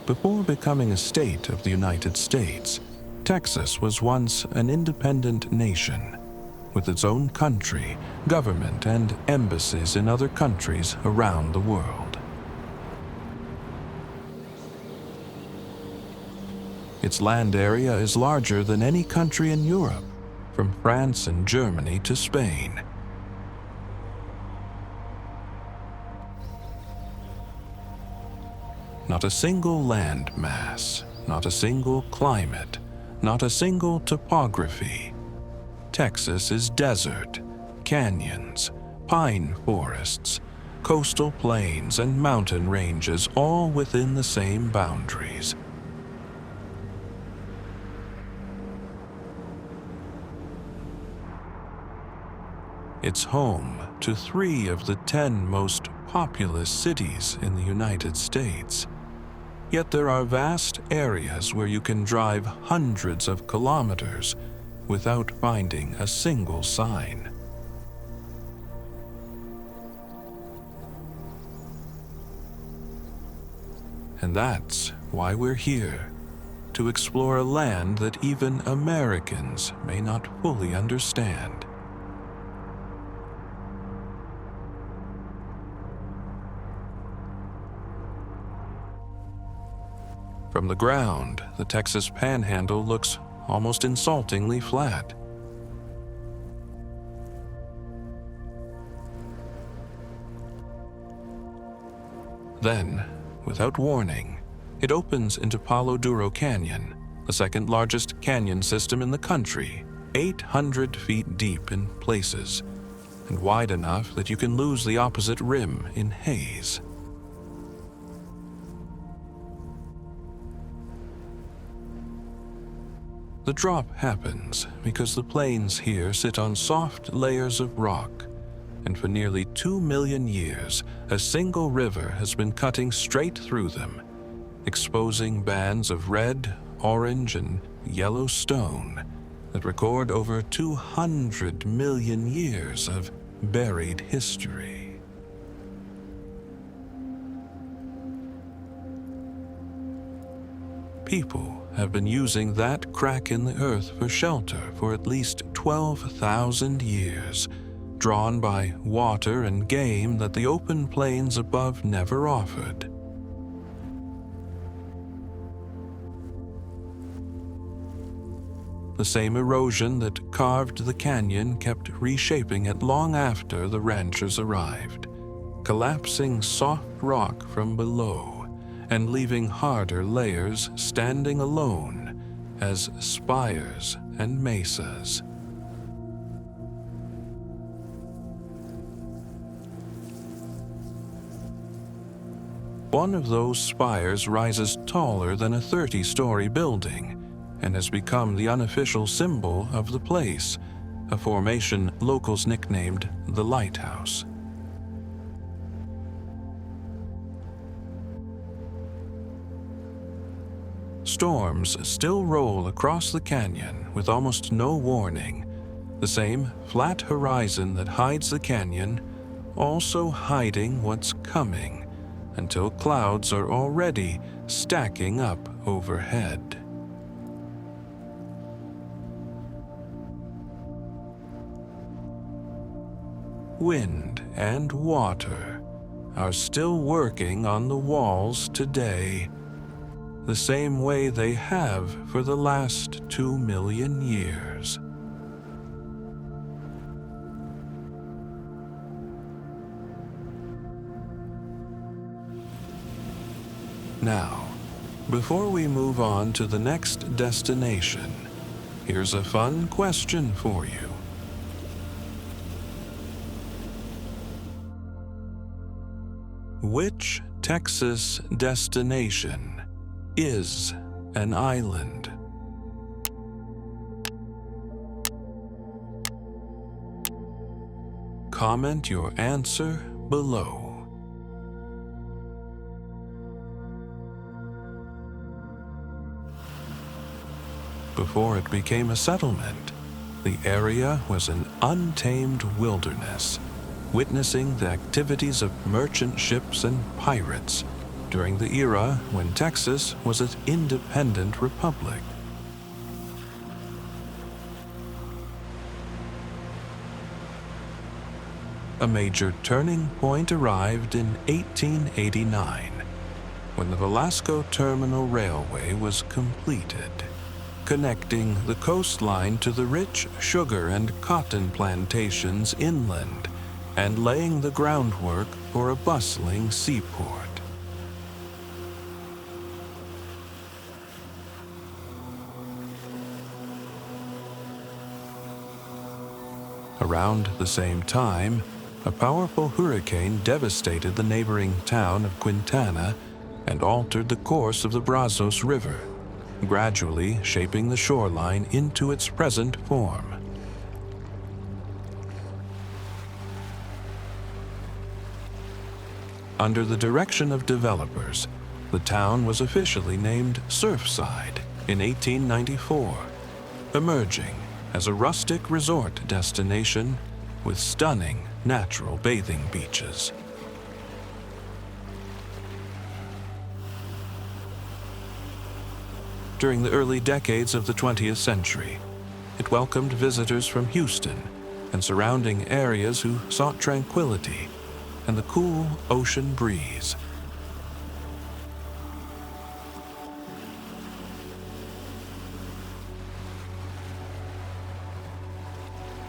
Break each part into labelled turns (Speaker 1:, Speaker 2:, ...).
Speaker 1: Before becoming a state of the United States, Texas was once an independent nation, with its own country, government, and embassies in other countries around the world. Its land area is larger than any country in Europe, from France and Germany to Spain. Not a single land mass, not a single climate, not a single topography. Texas is desert, canyons, pine forests, coastal plains, and mountain ranges, all within the same boundaries. It's home to 3 of the 10 most populous cities in the United States. Yet there are vast areas where you can drive hundreds of kilometers without finding a single sign. And that's why we're here, to explore a land that even Americans may not fully understand. From the ground, the Texas Panhandle looks almost insultingly flat. Then, without warning, it opens into Palo Duro Canyon, the second largest canyon system in the country, 800 feet deep in places, and wide enough that you can lose the opposite rim in haze. The drop happens because the plains here sit on soft layers of rock, and for nearly 2 million years, a single river has been cutting straight through them, exposing bands of red, orange, and yellow stone that record over 200 million years of buried history. People have been using that crack in the earth for shelter for at least 12,000 years, drawn by water and game that the open plains above never offered. The same erosion that carved the canyon kept reshaping it long after the ranchers arrived, collapsing soft rock from below and leaving harder layers standing alone as spires and mesas. One of those spires rises taller than a 30-story building and has become the unofficial symbol of the place, a formation locals nicknamed the Lighthouse. Storms still roll across the canyon with almost no warning, the same flat horizon that hides the canyon, also hiding what's coming, until clouds are already stacking up overhead. Wind and water are still working on the walls today, the same way they have for the last 2 million years. Now, before we move on to the next destination, here's a fun question for you. Which Texas destination is an island? Comment your answer below. Before it became a settlement, the area was an untamed wilderness, witnessing the activities of merchant ships and pirates, during the era when Texas was an independent republic. A major turning point arrived in 1889, when the Velasco Terminal Railway was completed, connecting the coastline to the rich sugar and cotton plantations inland and laying the groundwork for a bustling seaport. Around the same time, a powerful hurricane devastated the neighboring town of Quintana and altered the course of the Brazos River, gradually shaping the shoreline into its present form. Under the direction of developers, the town was officially named Surfside in 1894, emerging as a rustic resort destination with stunning natural bathing beaches. During the early decades of the 20th century, it welcomed visitors from Houston and surrounding areas who sought tranquility and the cool ocean breeze.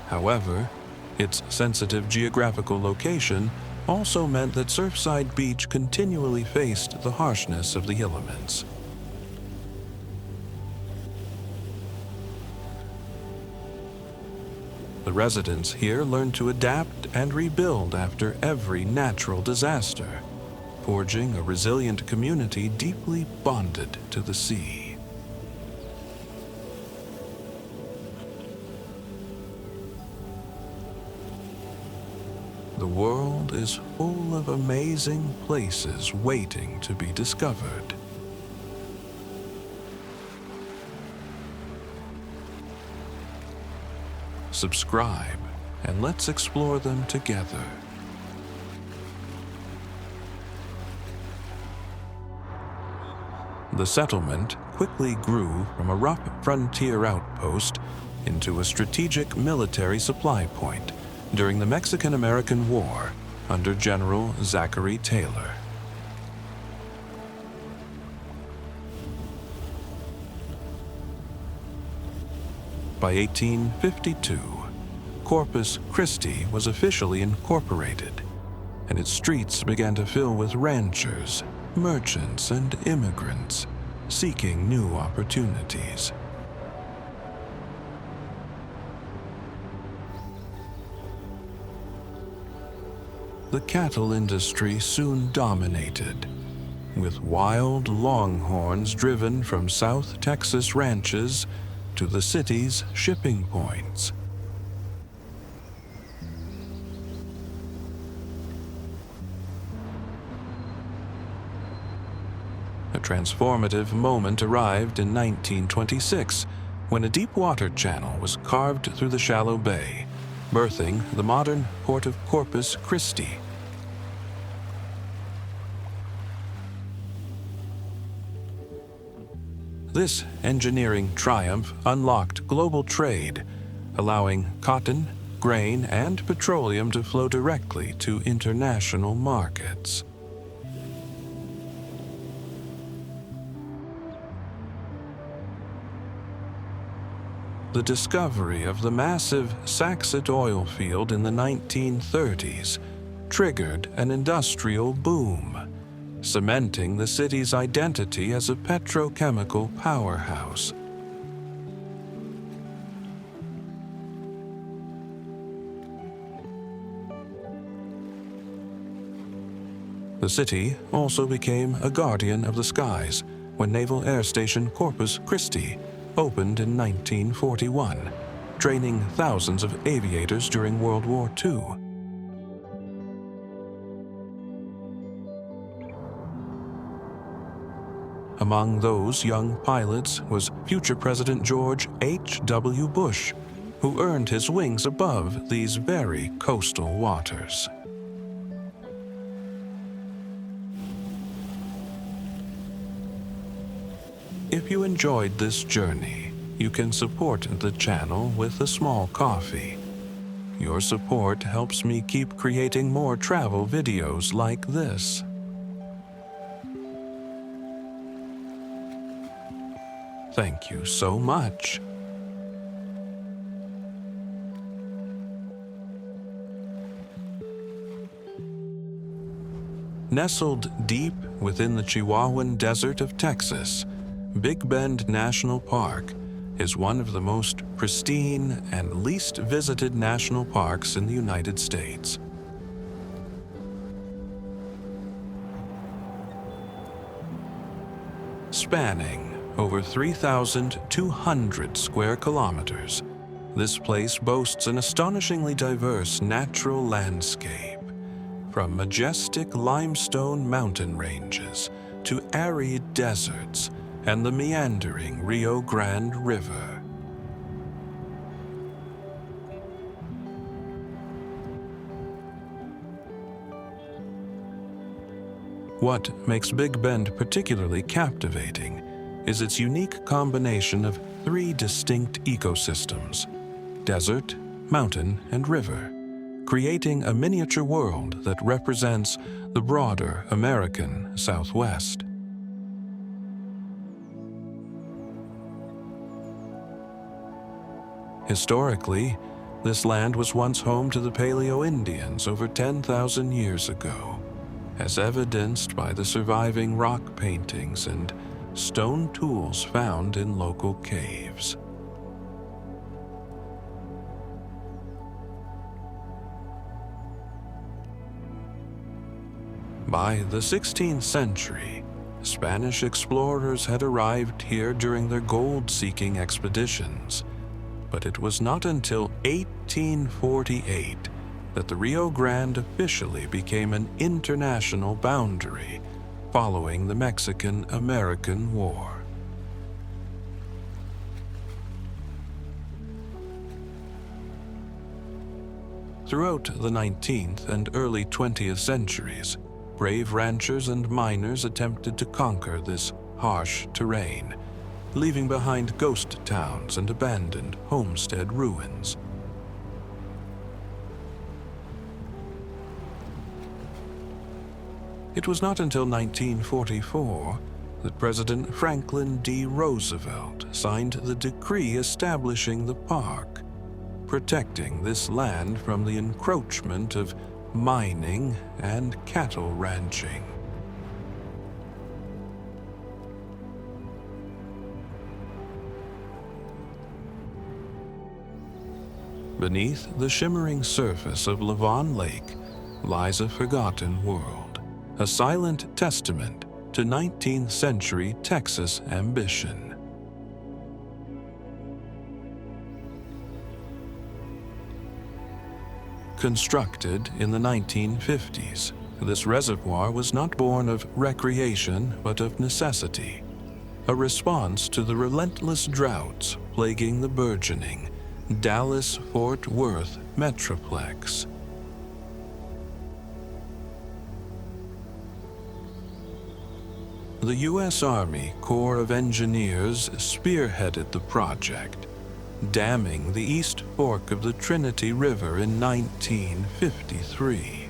Speaker 1: However, its sensitive geographical location also meant that Surfside Beach continually faced the harshness of the elements. The residents here learned to adapt and rebuild after every natural disaster, forging a resilient community deeply bonded to the sea. The world is full of amazing places waiting to be discovered. Subscribe, and let's explore them together. The settlement quickly grew from a rough frontier outpost into a strategic military supply point during the Mexican-American War under General Zachary Taylor. By 1852, Corpus Christi was officially incorporated, and its streets began to fill with ranchers, merchants, and immigrants seeking new opportunities. The cattle industry soon dominated, with wild longhorns driven from South Texas ranches to the city's shipping points. A transformative moment arrived in 1926 when a deep water channel was carved through the shallow bay, birthing the modern port of Corpus Christi. This engineering triumph unlocked global trade, allowing cotton, grain, and petroleum to flow directly to international markets. The discovery of the massive Saxit oil field in the 1930s triggered an industrial boom, cementing the city's identity as a petrochemical powerhouse. The city also became a guardian of the skies when Naval Air Station Corpus Christi opened in 1941, training thousands of aviators during World War II. Among those young pilots was future President George H.W. Bush, who earned his wings above these very coastal waters. If you enjoyed this journey, you can support the channel with a small coffee. Your support helps me keep creating more travel videos like this. Thank you so much. Nestled deep within the Chihuahuan Desert of Texas, Big Bend National Park is one of the most pristine and least visited national parks in the United States. Spanning over 3,200 square kilometers, this place boasts an astonishingly diverse natural landscape. From majestic limestone mountain ranges to arid deserts and the meandering Rio Grande River. What makes Big Bend particularly captivating is its unique combination of three distinct ecosystems: desert, mountain, and river, creating a miniature world that represents the broader American Southwest. Historically, this land was once home to the Paleo Indians over 10,000 years ago, as evidenced by the surviving rock paintings and stone tools found in local caves. By the 16th century, Spanish explorers had arrived here during their gold-seeking expeditions, but it was not until 1848 that the Rio Grande officially became an international boundary following the Mexican-American War. Throughout the 19th and early 20th centuries, brave ranchers and miners attempted to conquer this harsh terrain, leaving behind ghost towns and abandoned homestead ruins. It was not until 1944 that President Franklin D. Roosevelt signed the decree establishing the park, protecting this land from the encroachment of mining and cattle ranching. Beneath the shimmering surface of Lavon Lake lies a forgotten world, a silent testament to 19th century Texas ambition. Constructed in the 1950s, this reservoir was not born of recreation but of necessity, a response to the relentless droughts plaguing the burgeoning Dallas-Fort Worth metroplex. The U.S. Army Corps of Engineers spearheaded the project, damming the East Fork of the Trinity River in 1953.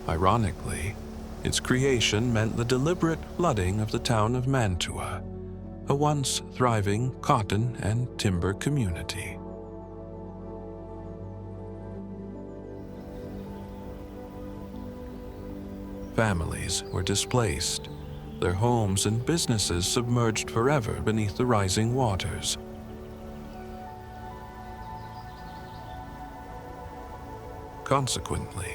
Speaker 1: Ironically, its creation meant the deliberate flooding of the town of Mantua, a once thriving cotton and timber community. Families were displaced, their homes and businesses submerged forever beneath the rising waters. Consequently,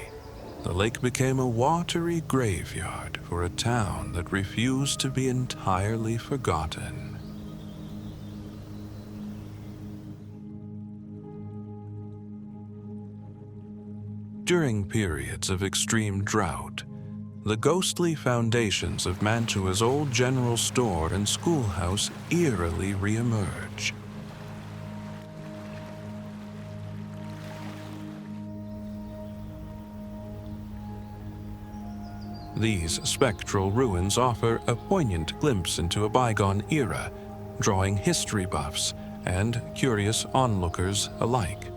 Speaker 1: the lake became a watery graveyard for a town that refused to be entirely forgotten. During periods of extreme drought, the ghostly foundations of Mantua's old general store and schoolhouse eerily reemerge. These spectral ruins offer a poignant glimpse into a bygone era, drawing history buffs and curious onlookers alike.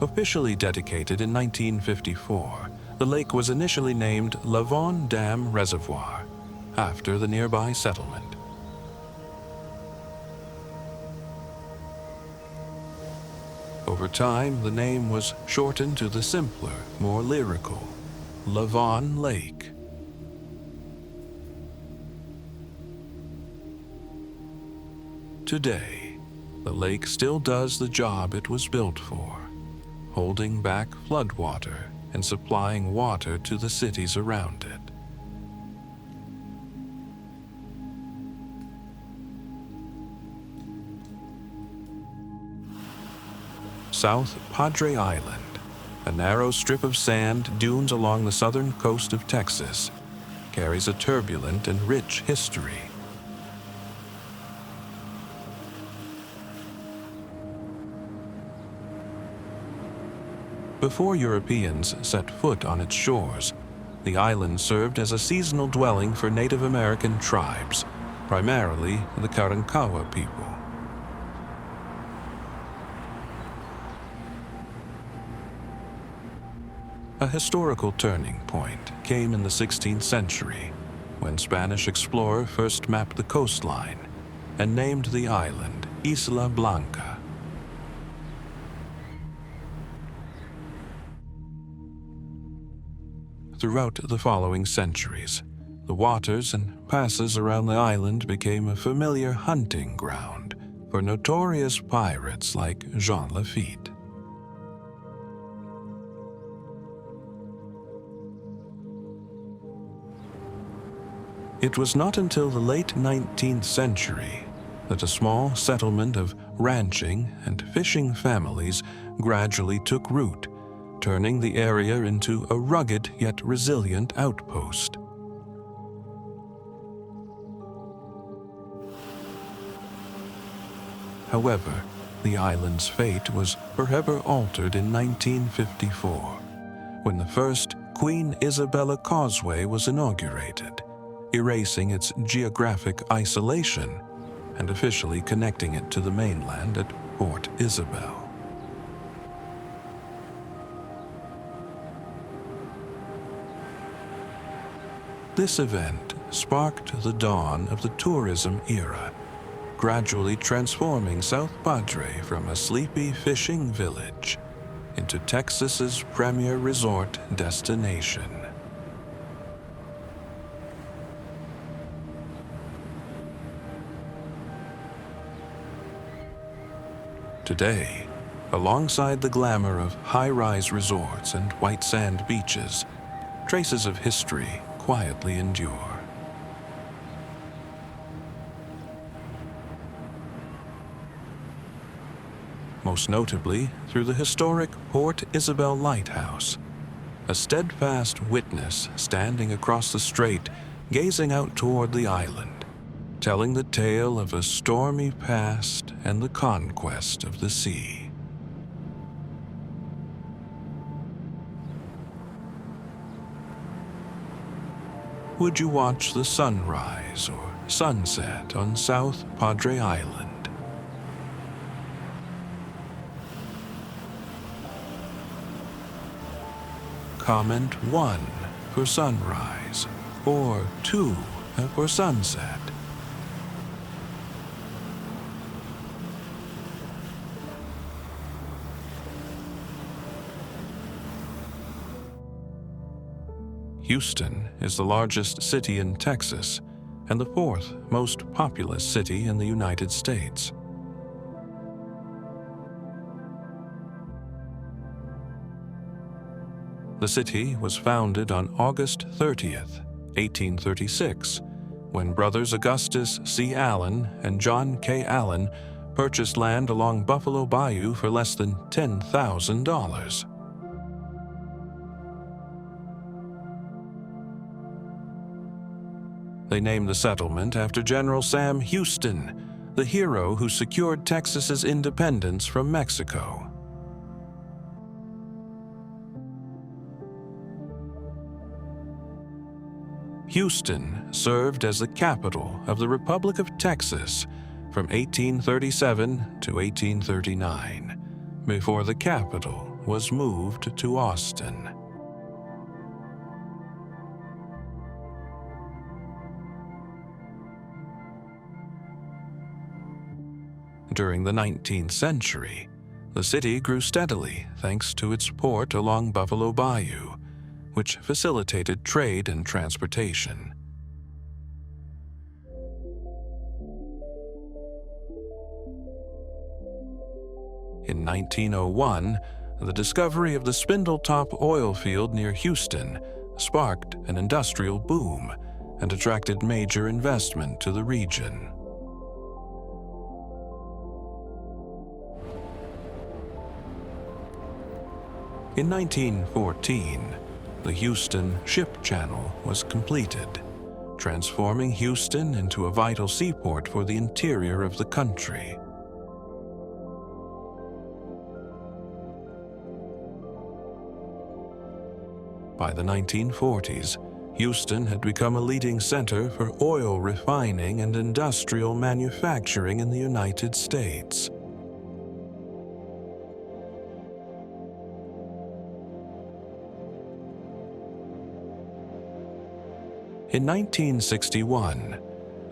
Speaker 1: Officially dedicated in 1954, the lake was initially named Lavon Dam Reservoir, after the nearby settlement. Over time, the name was shortened to the simpler, more lyrical Lavon Lake. Today, the lake still does the job it was built for, holding back floodwater and supplying water to the cities around it. South Padre Island, a narrow strip of sand dunes along the southern coast of Texas, carries a turbulent and rich history. Before Europeans set foot on its shores, the island served as a seasonal dwelling for Native American tribes, primarily the Karankawa people. A historical turning point came in the 16th century, when Spanish explorer first mapped the coastline and named the island Isla Blanca. Throughout the following centuries, the waters and passes around the island became a familiar hunting ground for notorious pirates like Jean Lafitte. It was not until the late 19th century that a small settlement of ranching and fishing families gradually took root, turning the area into a rugged yet resilient outpost. However, the island's fate was forever altered in 1954, when the first Queen Isabella Causeway was inaugurated, erasing its geographic isolation and officially connecting it to the mainland at Port Isabel. This event sparked the dawn of the tourism era, gradually transforming South Padre from a sleepy fishing village into Texas's premier resort destination. Today, alongside the glamour of high-rise resorts and white sand beaches, traces of history quietly endure. Most notably through the historic Port Isabel Lighthouse, a steadfast witness standing across the strait, gazing out toward the island, telling the tale of a stormy past and the conquest of the sea. Would you watch the sunrise or sunset on South Padre Island? Comment 1 for sunrise or 2 for sunset. Houston is the largest city in Texas and the fourth most populous city in the United States. The city was founded on August 30th, 1836, when brothers Augustus C. Allen and John K. Allen purchased land along Buffalo Bayou for less than $10,000. They named the settlement after General Sam Houston, the hero who secured Texas's independence from Mexico. Houston served as the capital of the Republic of Texas from 1837 to 1839, before the capital was moved to Austin. During the 19th century, the city grew steadily thanks to its port along Buffalo Bayou, which facilitated trade and transportation. In 1901, the discovery of the Spindletop oil field near Houston sparked an industrial boom and attracted major investment to the region. In 1914, the Houston Ship Channel was completed, transforming Houston into a vital seaport for the interior of the country. By the 1940s, Houston had become a leading center for oil refining and industrial manufacturing in the United States. In 1961,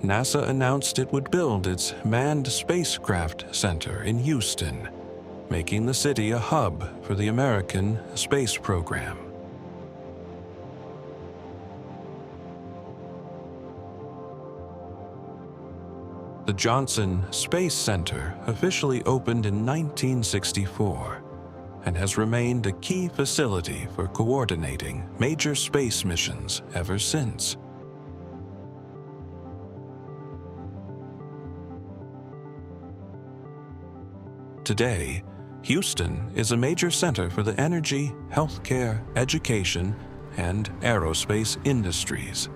Speaker 1: NASA announced it would build its Manned Spacecraft Center in Houston, making the city a hub for the American space program. The Johnson Space Center officially opened in 1964 and has remained a key facility for coordinating major space missions ever since. Today, Houston is a major center for the energy, healthcare, education, and aerospace industries.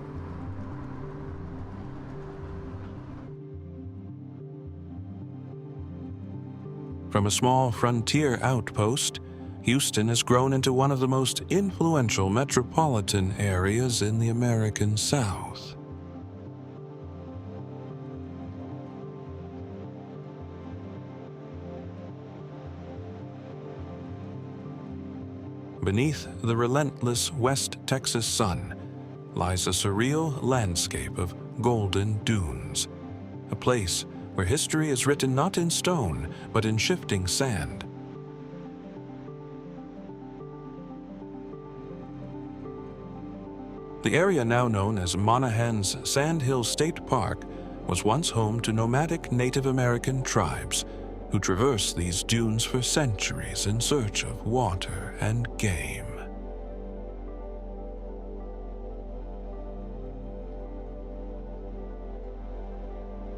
Speaker 1: From a small frontier outpost, Houston has grown into one of the most influential metropolitan areas in the American South. Beneath the relentless West Texas sun lies a surreal landscape of golden dunes, a place where history is written not in stone, but in shifting sand. The area now known as Monahans Sandhills State Park was once home to nomadic Native American tribes who traversed these dunes for centuries in search of water and game.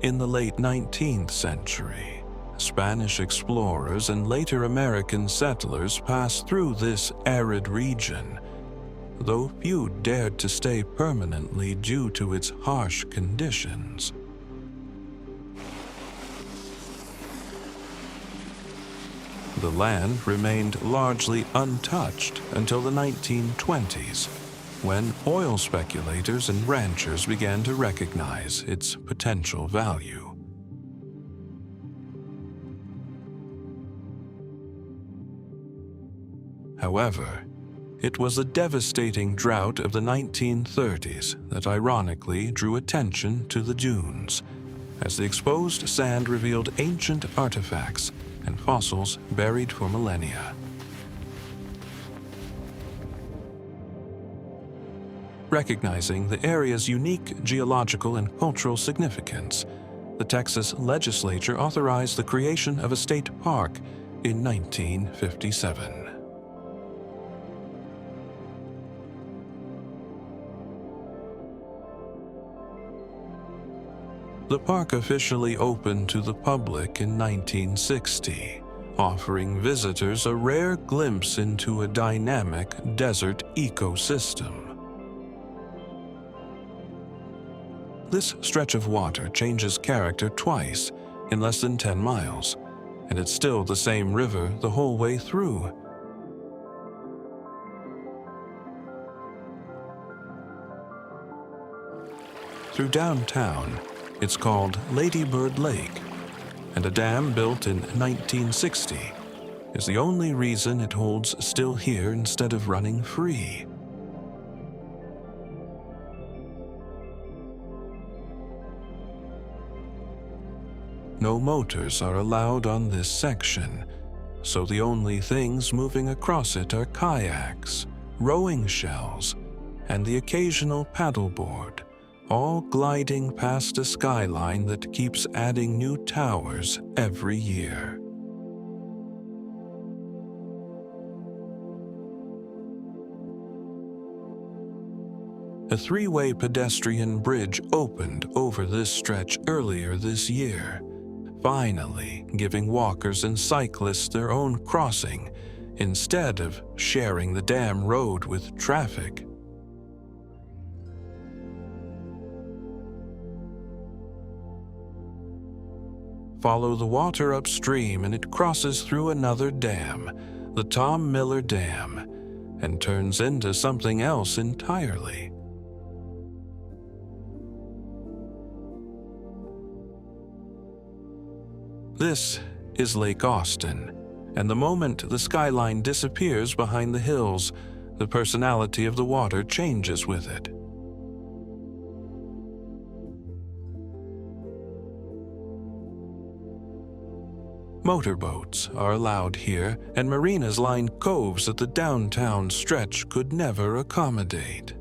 Speaker 1: In the late 19th century, Spanish explorers and later American settlers passed through this arid region, though few dared to stay permanently due to its harsh conditions. The land remained largely untouched until the 1920s, when oil speculators and ranchers began to recognize its potential value. However, it was the devastating drought of the 1930s that ironically drew attention to the dunes, as the exposed sand revealed ancient artifacts and fossils buried for millennia. Recognizing the area's unique geological and cultural significance, the Texas legislature authorized the creation of a state park in 1957. The park officially opened to the public in 1960, offering visitors a rare glimpse into a dynamic desert ecosystem. This stretch of water changes character twice in less than 10 miles, and it's still the same river the whole way through. Through downtown, it's called Lady Bird Lake, and a dam built in 1960 is the only reason it holds still here instead of running free. No motors are allowed on this section, so the only things moving across it are kayaks, rowing shells, and the occasional paddleboard, all gliding past a skyline that keeps adding new towers every year. A three-way pedestrian bridge opened over this stretch earlier this year, finally giving walkers and cyclists their own crossing instead of sharing the dam road with traffic. Follow the water upstream and it crosses through another dam, the Tom Miller Dam, and turns into something else entirely. This is Lake Austin, and the moment the skyline disappears behind the hills, the personality of the water changes with it. Motorboats are allowed here, and marinas line coves that the downtown stretch could never accommodate.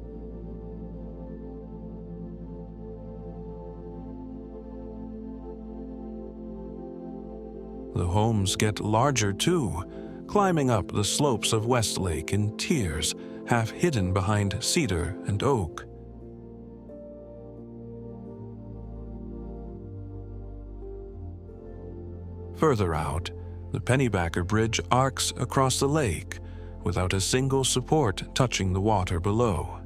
Speaker 1: The homes get larger too, climbing up the slopes of Westlake in tiers, half hidden behind cedar and oak. Further out, the Pennybacker Bridge arcs across the lake, without a single support touching the water below.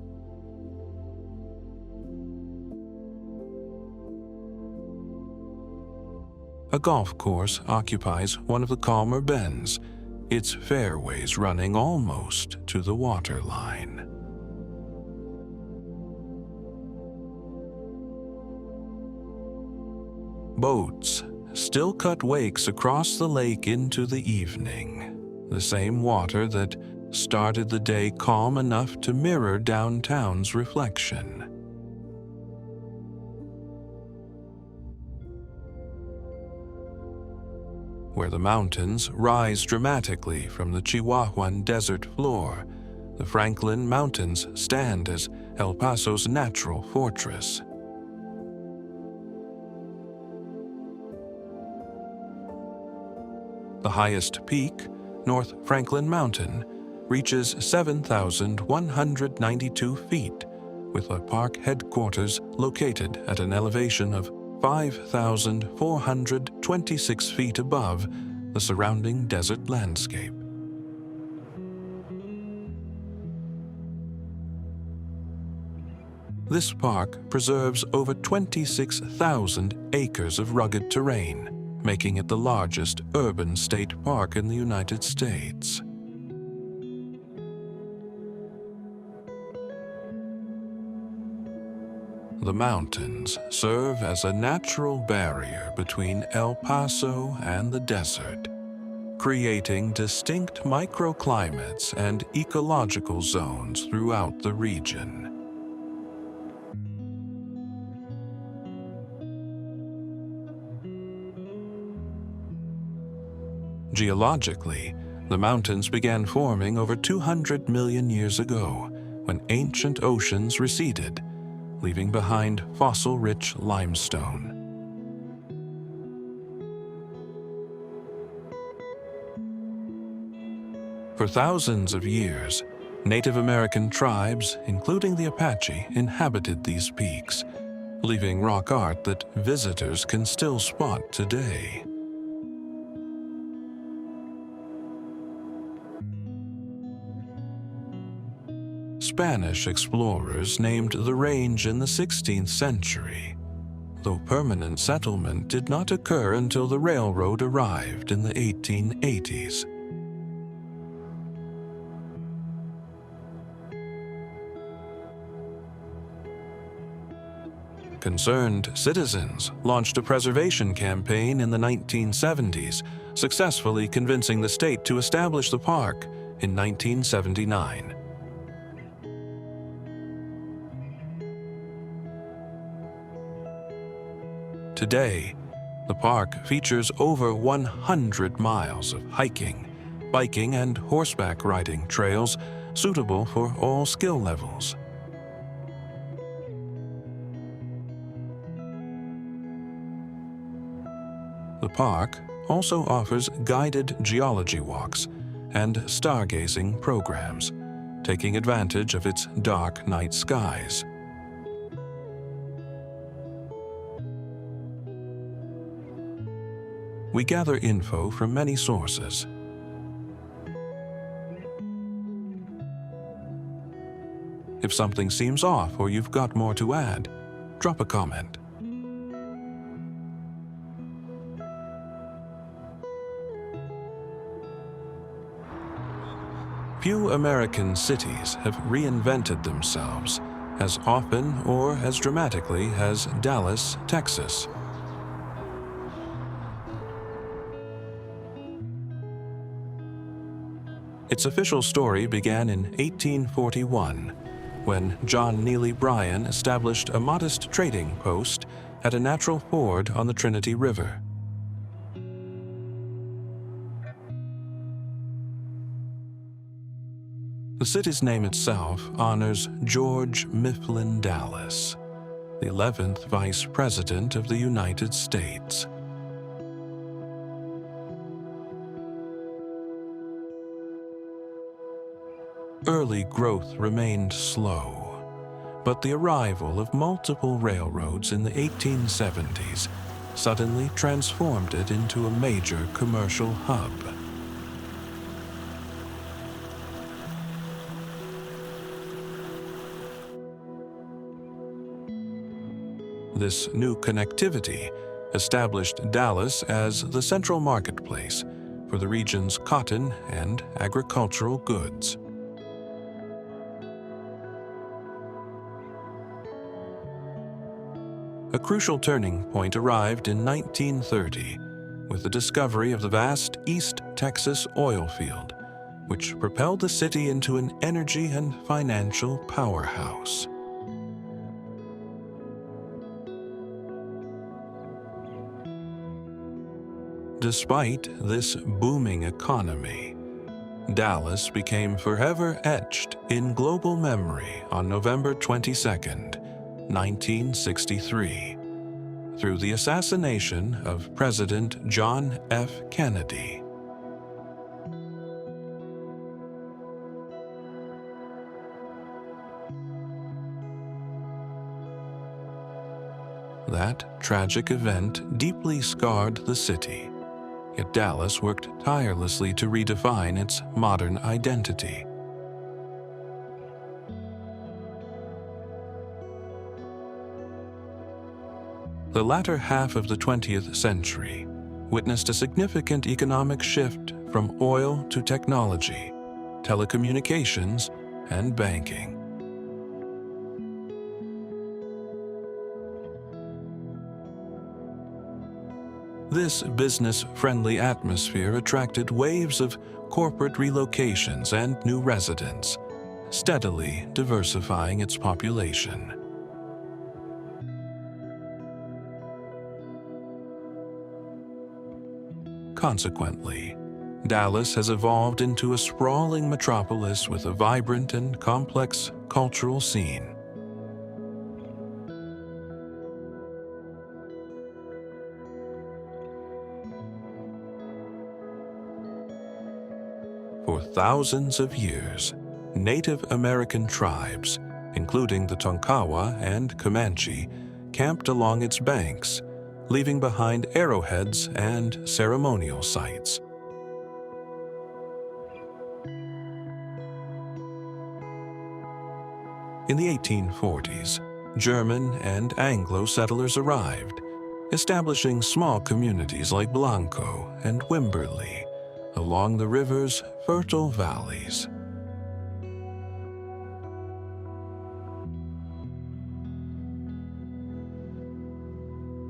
Speaker 1: A golf course occupies one of the calmer bends, its fairways running almost to the waterline. Boats still cut wakes across the lake into the evening, the same water that started the day calm enough to mirror downtown's reflection. Where the mountains rise dramatically from the Chihuahuan desert floor, the Franklin Mountains stand as El Paso's natural fortress. The highest peak, North Franklin Mountain, reaches 7,192 feet, with a park headquarters located at an elevation of 5,426 feet above the surrounding desert landscape. This park preserves over 26,000 acres of rugged terrain, making it the largest urban state park in the United States. The mountains serve as a natural barrier between El Paso and the desert, creating distinct microclimates and ecological zones throughout the region. Geologically, the mountains began forming over 200 million years ago when ancient oceans receded, leaving behind fossil-rich limestone. For thousands of years, Native American tribes, including the Apache, inhabited these peaks, leaving rock art that visitors can still spot today. Spanish explorers named the range in the 16th century, though permanent settlement did not occur until the railroad arrived in the 1880s. Concerned citizens launched a preservation campaign in the 1970s, successfully convincing the state to establish the park in 1979. Today, the park features over 100 miles of hiking, biking, and horseback riding trails suitable for all skill levels. The park also offers guided geology walks and stargazing programs, taking advantage of its dark night skies. We gather info from many sources. If something seems off or you've got more to add, drop a comment. Few American cities have reinvented themselves as often or as dramatically as Dallas, Texas. Its official story began in 1841, when John Neely Bryan established a modest trading post at a natural ford on the Trinity River. The city's name itself honors George Mifflin Dallas, the 11th Vice President of the United States. Early growth remained slow, but the arrival of multiple railroads in the 1870s suddenly transformed it into a major commercial hub. This new connectivity established Dallas as the central marketplace for the region's cotton and agricultural goods. A crucial turning point arrived in 1930 with the discovery of the vast East Texas oil field, which propelled the city into an energy and financial powerhouse. Despite this booming economy, Dallas became forever etched in global memory on November 22nd, 1963, through the assassination of President John F. Kennedy. That tragic event deeply scarred the city. Yet Dallas worked tirelessly to redefine its modern identity. The latter half of the 20th century witnessed a significant economic shift from oil to technology, telecommunications, and banking. This business-friendly atmosphere attracted waves of corporate relocations and new residents, steadily diversifying its population. Consequently, Dallas has evolved into a sprawling metropolis with a vibrant and complex cultural scene. For thousands of years, Native American tribes, including the Tonkawa and Comanche, camped along its banks, leaving behind arrowheads and ceremonial sites. In the 1840s, German and Anglo settlers arrived, establishing small communities like Blanco and Wimberley along the river's fertile valleys.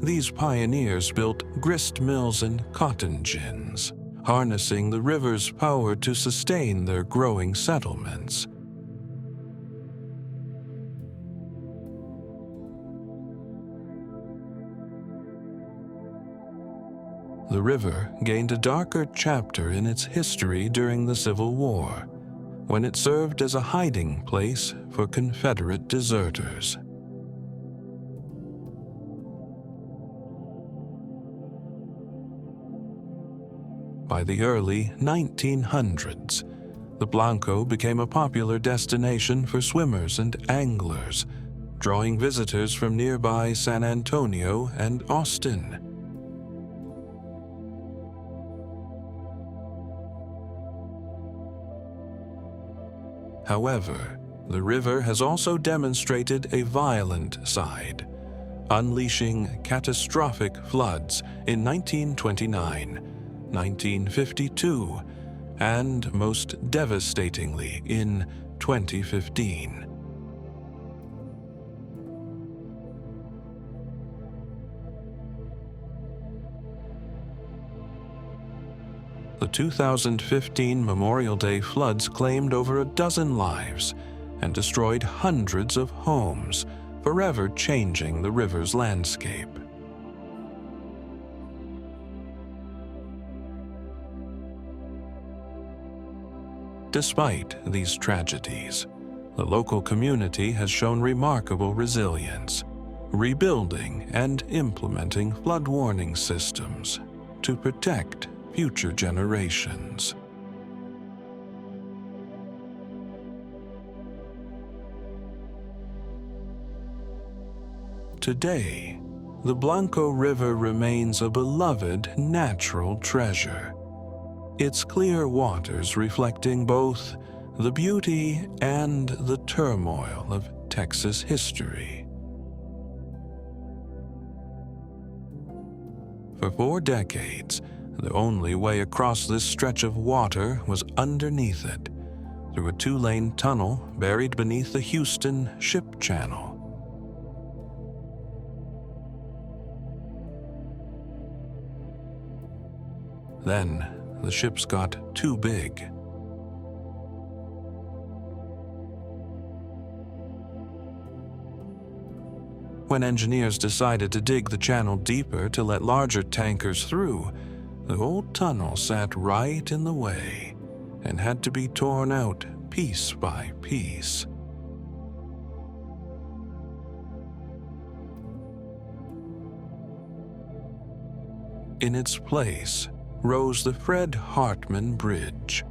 Speaker 1: These pioneers built grist mills and cotton gins, harnessing the river's power to sustain their growing settlements. The river gained a darker chapter in its history during the Civil War, when it served as a hiding place for Confederate deserters. By the early 1900s, the Blanco became a popular destination for swimmers and anglers, drawing visitors from nearby San Antonio and Austin. However, the river has also demonstrated a violent side, unleashing catastrophic floods in 1929, 1952, and most devastatingly in 2015. The 2015 Memorial Day floods claimed over a dozen lives and destroyed hundreds of homes, forever changing the river's landscape. Despite these tragedies, the local community has shown remarkable resilience, rebuilding and implementing flood warning systems to protect future generations. Today, the Blanco River remains a beloved natural treasure, its clear waters reflecting both the beauty and the turmoil of Texas history. For 4 decades, the only way across this stretch of water was underneath it, through a 2-lane tunnel buried beneath the Houston Ship Channel. Then, the ships got too big. When engineers decided to dig the channel deeper to let larger tankers through, the old tunnel sat right in the way and had to be torn out piece by piece. In its place rose the Fred Hartman Bridge,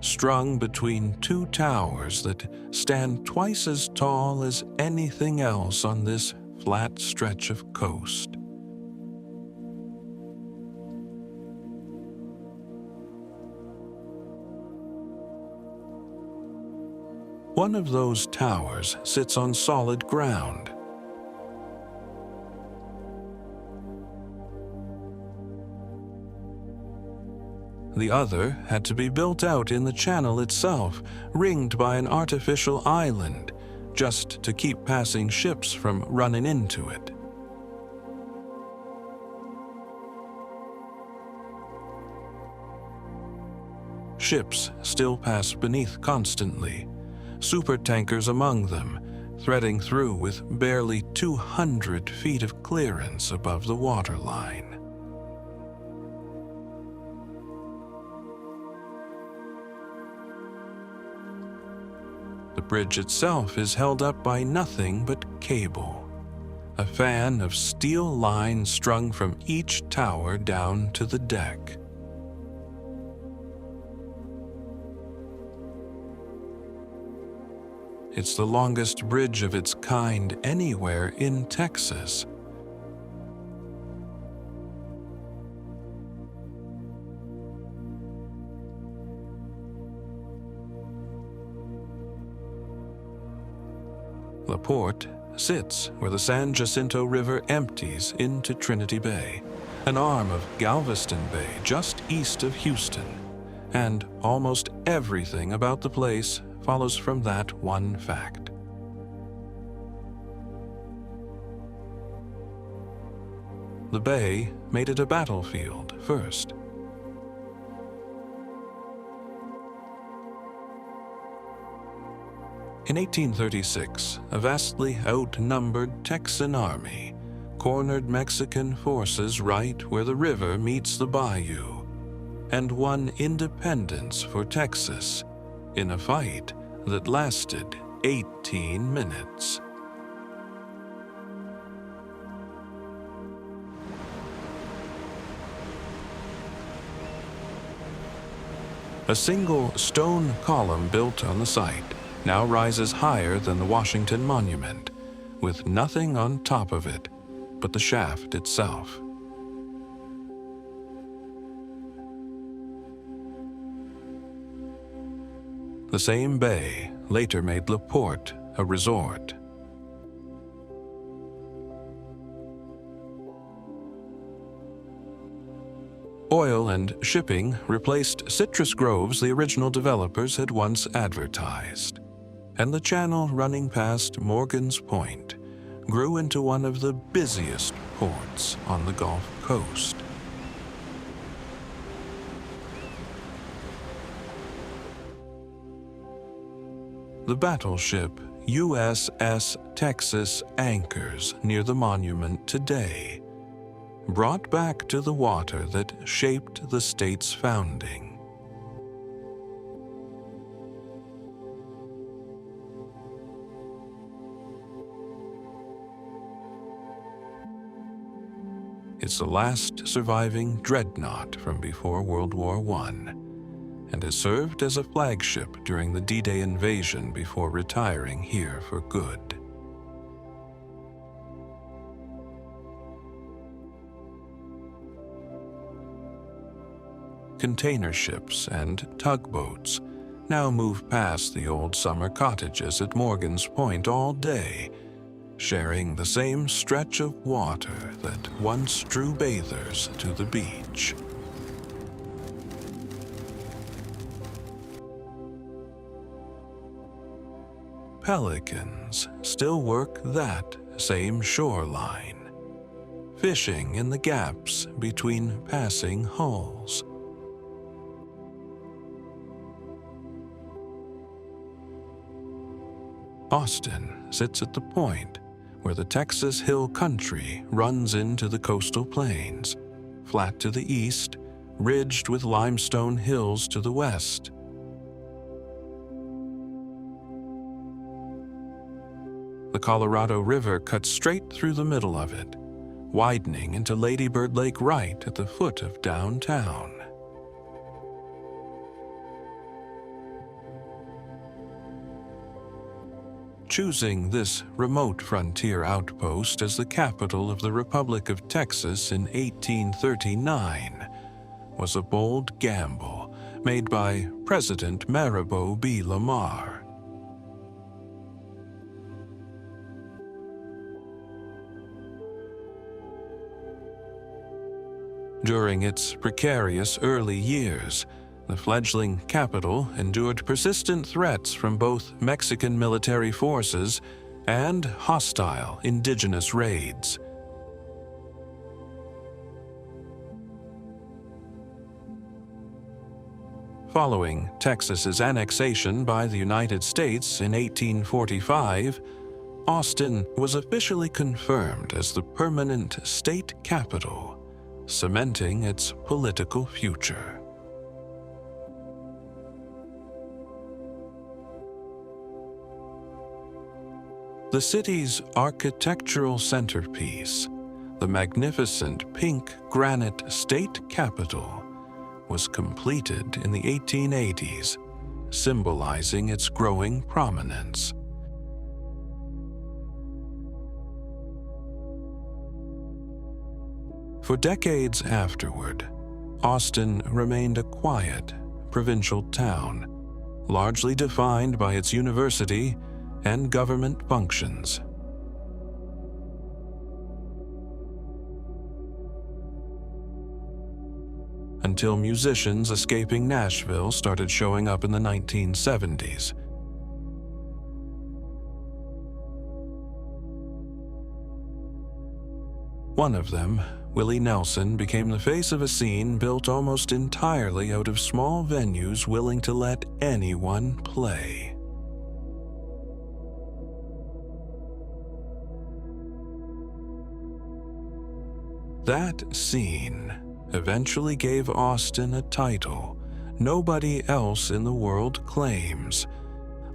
Speaker 1: strung between 2 towers that stand twice as tall as anything else on this flat stretch of coast. One of those towers sits on solid ground. The other had to be built out in the channel itself, ringed by an artificial island, just to keep passing ships from running into it. Ships still pass beneath constantly, supertankers among them, threading through with barely 200 feet of clearance above the waterline. The bridge itself is held up by nothing but cable, a fan of steel lines strung from each tower down to the deck. It's the longest bridge of its kind anywhere in Texas. Porte sits where the San Jacinto River empties into Trinity Bay, an arm of Galveston Bay just east of Houston, and almost everything about the place follows from that one fact. The bay made it a battlefield first. In 1836, a vastly outnumbered Texan army cornered Mexican forces right where the river meets the bayou and won independence for Texas in a fight that lasted 18 minutes. A single stone column built on the site now rises higher than the Washington Monument, with nothing on top of it but the shaft itself. The same bay later made Porte a resort. Oil and shipping replaced citrus groves the original developers had once advertised, and the channel running past Morgan's Point grew into one of the busiest ports on the Gulf Coast. The battleship USS Texas anchors near the monument today, brought back to the water that shaped the state's founding. It's the last surviving dreadnought from before World War I, and has served as a flagship during the D-Day invasion before retiring here for good. Container ships and tugboats now move past the old summer cottages at Morgan's Point all day, sharing the same stretch of water that once drew bathers to the beach. Pelicans still work that same shoreline, fishing in the gaps between passing hulls. Austin sits at the point where the Texas Hill Country runs into the coastal plains, flat to the east, ridged with limestone hills to the west. The Colorado River cuts straight through the middle of it, widening into Lady Bird Lake right at the foot of downtown. Choosing this remote frontier outpost as the capital of the Republic of Texas in 1839 was a bold gamble made by President Maribel B. Lamar. During its precarious early years, the fledgling capital endured persistent threats from both Mexican military forces and hostile indigenous raids. Following Texas's annexation by the United States in 1845, Austin was officially confirmed as the permanent state capital, cementing its political future. The city's architectural centerpiece, the magnificent pink granite state capitol, was completed in the 1880s, symbolizing its growing prominence. For decades afterward, Austin remained a quiet, provincial town, largely defined by its university and government functions. Until musicians escaping Nashville started showing up in the 1970s. One of them Willie Nelson became the face of a scene built almost entirely out of small venues willing to let anyone play. That scene eventually gave Austin a title nobody else in the world claims: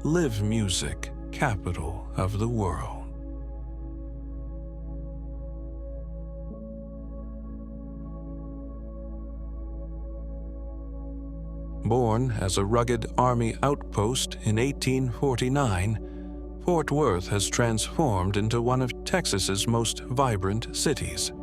Speaker 1: Live Music Capital of the World. Born as a rugged Army outpost in 1849, Fort Worth has transformed into one of Texas's most vibrant cities.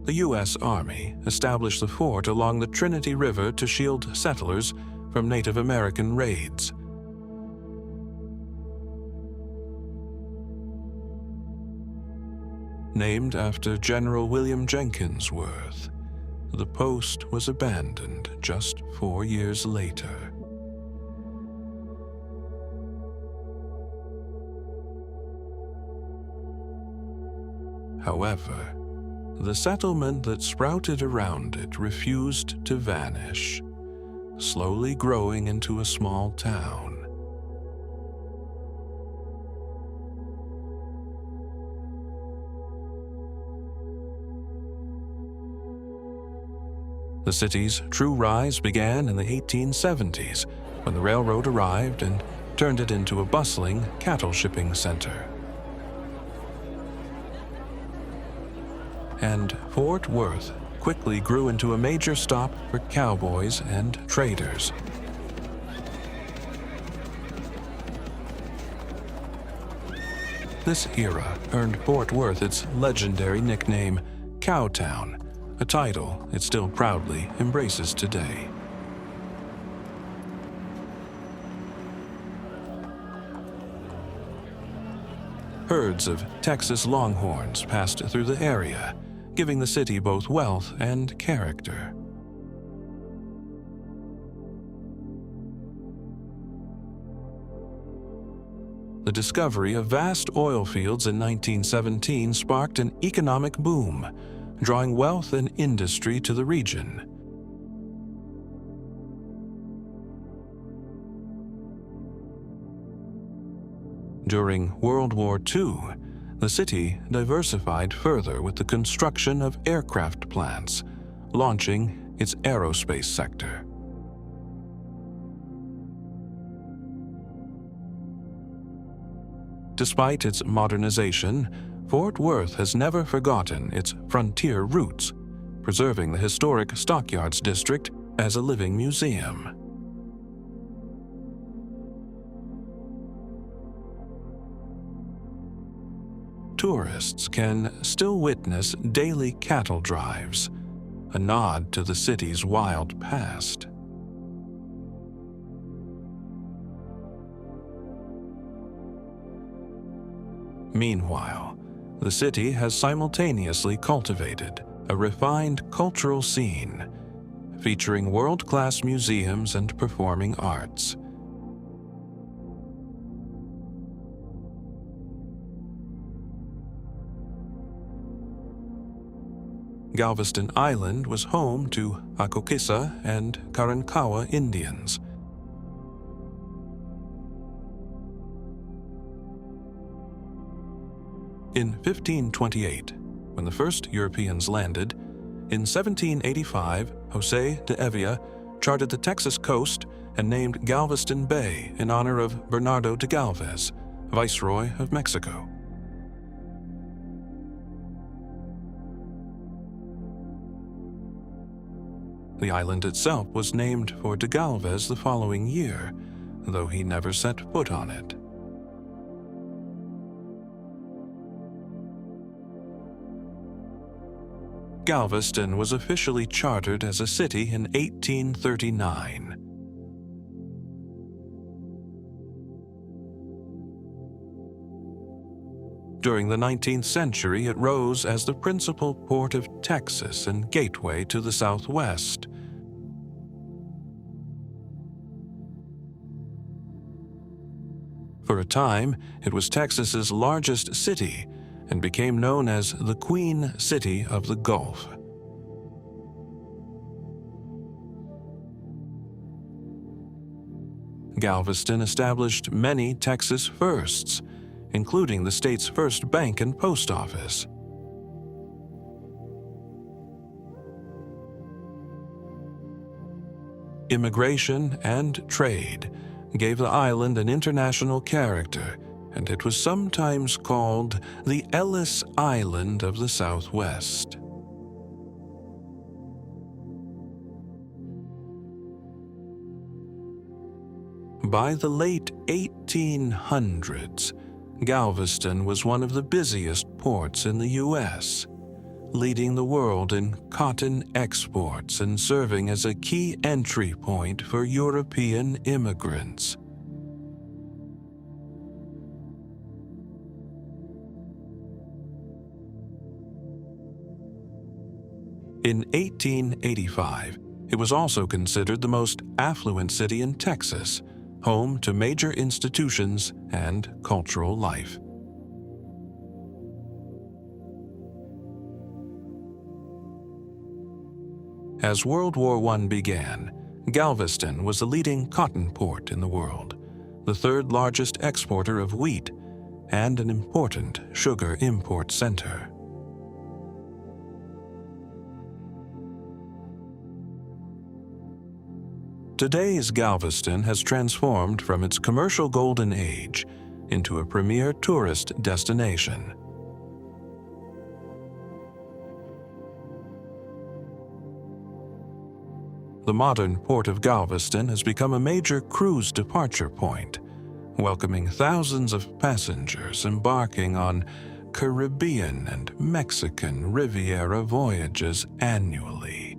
Speaker 1: The U.S. Army established the fort along the Trinity River to shield settlers from Native American raids. Named after General William Jenkins Worth, the post was abandoned just 4 years later. However, the settlement that sprouted around it refused to vanish, slowly growing into a small town. The city's true rise began in the 1870s when the railroad arrived and turned it into a bustling cattle shipping center. And Fort Worth quickly grew into a major stop for cowboys and traders. This era earned Fort Worth its legendary nickname, Cowtown, a title it still proudly embraces today. Herds of Texas Longhorns passed through the area, giving the city both wealth and character. The discovery of vast oil fields in 1917 sparked an economic boom, drawing wealth and industry to the region. During World War II, the city diversified further with the construction of aircraft plants, launching its aerospace sector. Despite its modernization, Fort Worth has never forgotten its frontier roots, preserving the historic Stockyards District as a living museum. Tourists can still witness daily cattle drives, a nod to the city's wild past. Meanwhile, the city has simultaneously cultivated a refined cultural scene, featuring world-class museums and performing arts. Galveston Island was home to Akokisa and Karankawa Indians. In 1528, when the first Europeans landed, in 1785, José de Evia charted the Texas coast and named Galveston Bay in honor of Bernardo de Galvez, Viceroy of Mexico. The island itself was named for de Galvez the following year, though he never set foot on it. Galveston was officially chartered as a city in 1839. During the 19th century, it rose as the principal port of Texas and gateway to the Southwest. For a time, it was Texas's largest city and became known as the Queen City of the Gulf. Galveston established many Texas firsts, including the state's first bank and post office. Immigration and trade gave the island an international character, and it was sometimes called the Ellis Island of the Southwest. By the late 1800s, Galveston was one of the busiest ports in the U.S., leading the world in cotton exports and serving as a key entry point for European immigrants. In 1885, it was also considered the most affluent city in Texas, home to major institutions and cultural life. As World War I began, Galveston was the leading cotton port in the world, the third largest exporter of wheat, and an important sugar import center. Today's Galveston has transformed from its commercial golden age into a premier tourist destination. The modern port of Galveston has become a major cruise departure point, welcoming thousands of passengers embarking on Caribbean and Mexican Riviera voyages annually.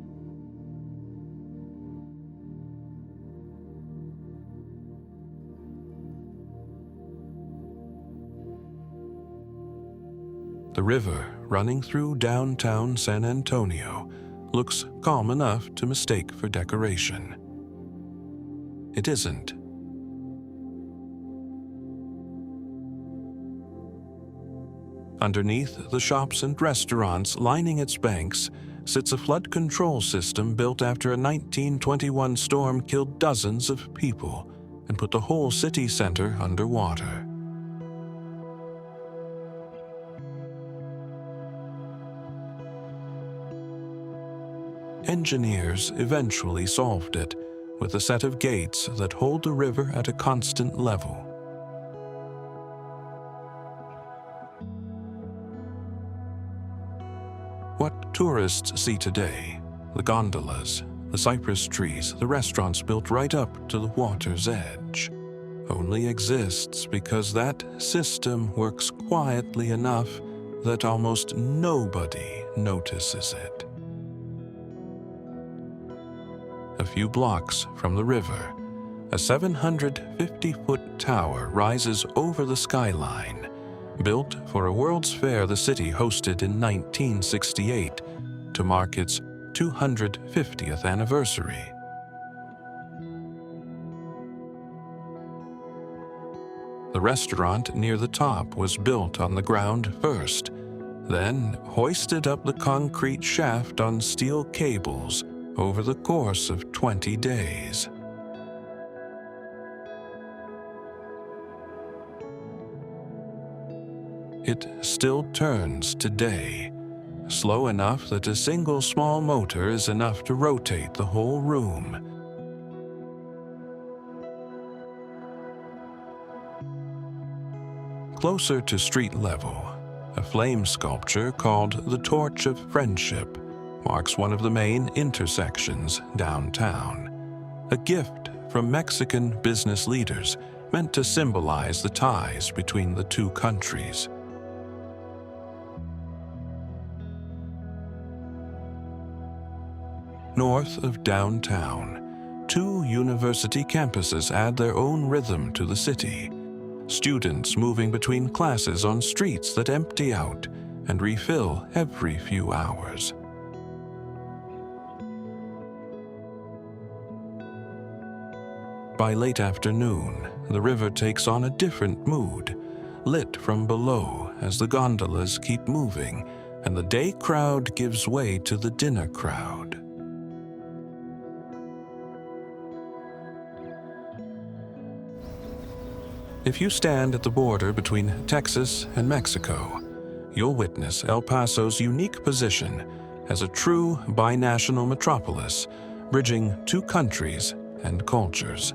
Speaker 1: The river running through downtown San Antonio looks calm enough to mistake for decoration. It isn't. Underneath the shops and restaurants lining its banks sits a flood control system built after a 1921 storm killed dozens of people and put the whole city center underwater. Engineers eventually solved it with a set of gates that hold the river at a constant level. What tourists see today, the gondolas, the cypress trees, the restaurants built right up to the water's edge, only exists because that system works quietly enough that almost nobody notices it. A few blocks from the river, a 750-foot tower rises over the skyline, built for a World's Fair the city hosted in 1968 to mark its 250th anniversary. The restaurant near the top was built on the ground first, then hoisted up the concrete shaft on steel cables over the course of 20 days. It still turns today, slow enough that a single small motor is enough to rotate the whole room. Closer to street level, a flame sculpture called the Torch of Friendship marks one of the main intersections downtown, a gift from Mexican business leaders meant to symbolize the ties between the two countries. North of downtown, two university campuses add their own rhythm to the city, students moving between classes on streets that empty out and refill every few hours. by late afternoon, the river takes on a different mood, lit from below as the gondolas keep moving, and the day crowd gives way to the dinner crowd. If you stand at the border between Texas and Mexico, you'll witness El Paso's unique position as a true binational metropolis, bridging two countries and cultures.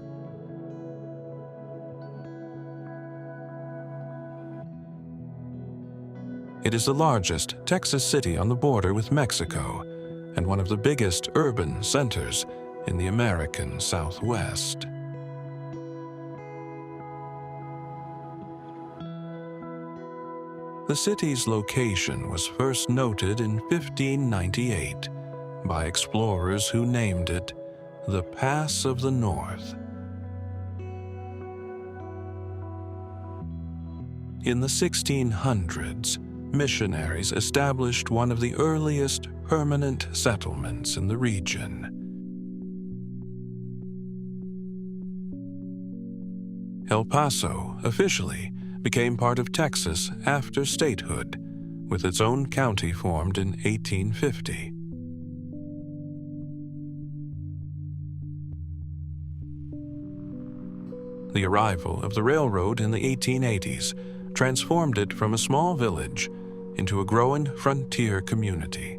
Speaker 1: It is the largest Texas city on the border with Mexico and one of the biggest urban centers in the American Southwest. The city's location was first noted in 1598 by explorers who named it the Pass of the North. In the 1600s, missionaries established one of the earliest permanent settlements in the region. El Paso officially became part of Texas after statehood, with its own county formed in 1850. The arrival of the railroad in the 1880s transformed it from a small village into a growing frontier community.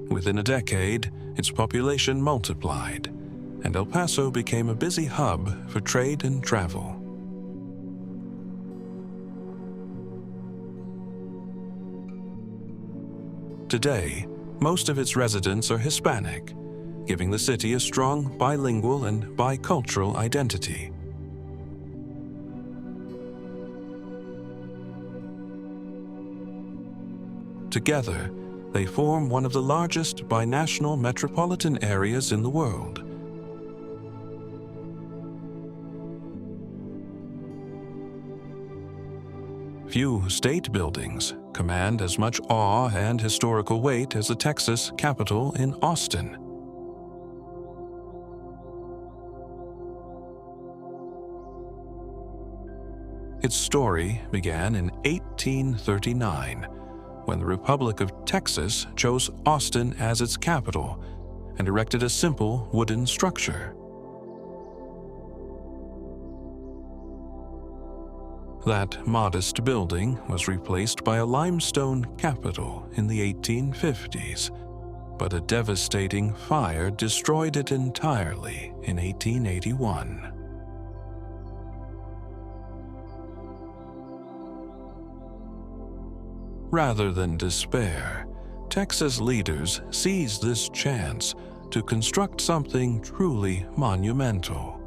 Speaker 1: Within a decade, its population multiplied, and El Paso became a busy hub for trade and travel. Today, most of its residents are Hispanic, giving the city a strong bilingual and bicultural identity. Together, they form one of the largest binational metropolitan areas in the world. Few state buildings command as much awe and historical weight as the Texas Capitol in Austin. Its story began in 1839, when the Republic of Texas chose Austin as its capital and erected a simple wooden structure. That modest building was replaced by a limestone capitol in the 1850s, but a devastating fire destroyed it entirely in 1881. Rather than despair, Texas leaders seized this chance to construct something truly monumental.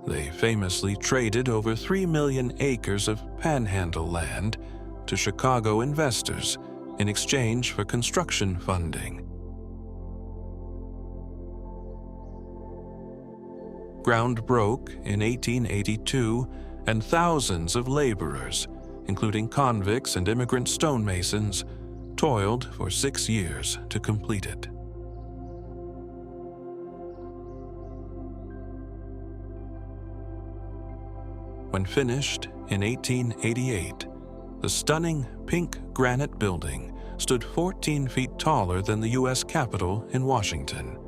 Speaker 1: They famously traded over 3 million acres of panhandle land to Chicago investors in exchange for construction funding. Ground broke in 1882, and thousands of laborers, including convicts and immigrant stonemasons, toiled for 6 years to complete it. When finished in 1888, the stunning pink granite building stood 14 feet taller than the U.S. Capitol in Washington.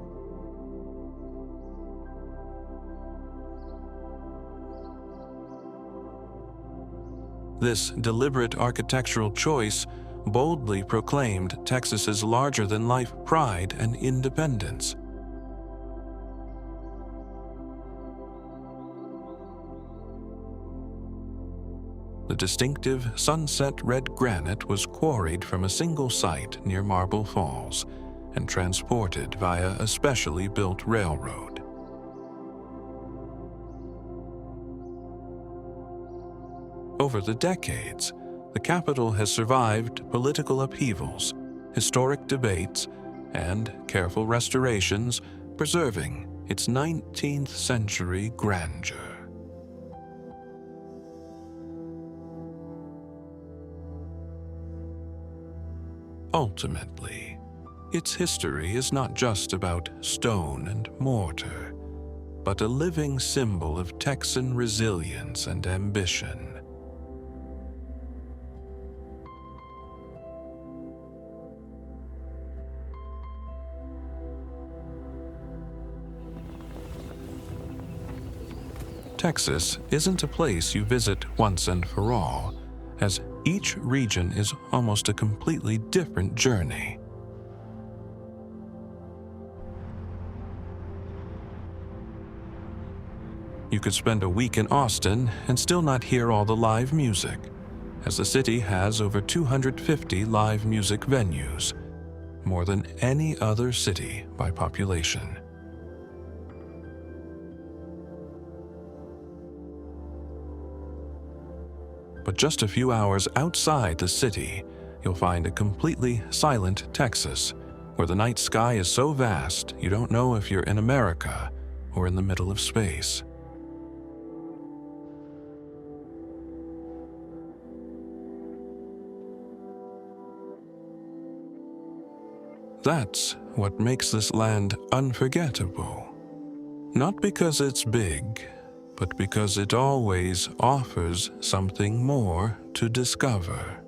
Speaker 1: This deliberate architectural choice boldly proclaimed Texas's larger-than-life pride and independence. The distinctive sunset red granite was quarried from a single site near Marble Falls and transported via a specially built railroad. Over the decades, the capital has survived political upheavals, historic debates, and careful restorations, preserving its 19th century grandeur. Ultimately, its history is not just about stone and mortar, but a living symbol of Texan resilience and ambition. Texas isn't a place you visit once and for all, as each region is almost a completely different journey. You could spend a week in Austin and still not hear all the live music, as the city has over 250 live music venues, more than any other city by population. But just a few hours outside the city, you'll find a completely silent Texas, where the night sky is so vast you don't know if you're in America or in the middle of space. That's what makes this land unforgettable. Not because it's big, but because it always offers something more to discover.